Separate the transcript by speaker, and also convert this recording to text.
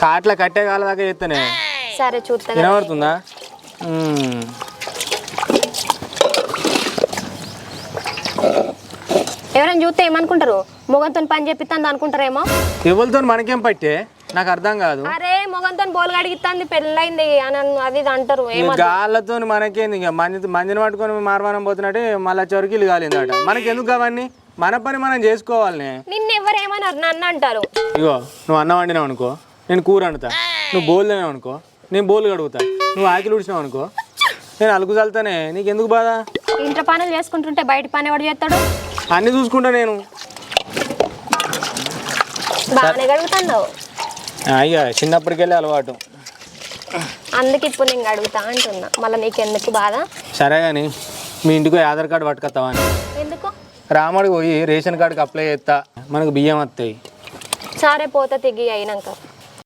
Speaker 1: కాట్ల కట్టే కాల దాకా చేస్తానే.
Speaker 2: సరే చూస్తా.
Speaker 1: వినబడుతుందా?
Speaker 2: ఎవరైనా చూస్తే ఏమనుకుంటారు? మొగంతో పని చెప్పిస్తాను అనుకుంటారేమో.
Speaker 1: ఎవరితో మనకేం పట్టే? నాకు అర్థం కాదు.
Speaker 2: అరే మొగంతో బోలు కడిగిస్తాంది పెళ్ళైంది అని అది ఇది అంటారు.
Speaker 1: గాళ్ళతో మనకేంది? ఇక మందిని పట్టుకొని మార్వానం పోతున్నట్టే మళ్ళీ చొరికిలు కాలిందట. మనకి ఎందుకు అవన్నీ? మన పని మనం చేసుకోవాలనే.
Speaker 2: నిన్ను ఎవరేమన్నారు? నన్ను అంటారు.
Speaker 1: ఇగో నువ్వు అన్నం వండినావు అనుకో, నేను కూర వండుతా. నువ్వు బోలు తినావు అనుకో, నేను బోలు కడుగుతా. నువ్వు ఆకిలు ఉడిచినావు అనుకో, నేను అలుగు చల్తానే. నీకు ఎందుకు బాధ?
Speaker 2: ఇంట్లో పనులు చేసుకుంటుంటే బయట పని ఎవడు చేస్తాడు?
Speaker 1: అన్నీ చూసుకుంటా నేను.
Speaker 2: బాగానే గడుగుతావు.
Speaker 1: అయ్యా చిన్నప్పటికెళ్ళి అలవాటు.
Speaker 2: అందుకే ఇప్పుడు నేను అడుగుతా అంటున్నా. మళ్ళీ నీకు ఎందుకు బాధ?
Speaker 1: సరే కానీ మీ ఇంటికి ఆధార్ కార్డు పట్టుకొస్తావా?
Speaker 2: ఎందుకు?
Speaker 1: రాముడికి పోయి రేషన్ కార్డుకి అప్లై చేస్తా, మనకు బియ్యం వస్తాయి.
Speaker 2: సరే పోతా తిగి అయినాక.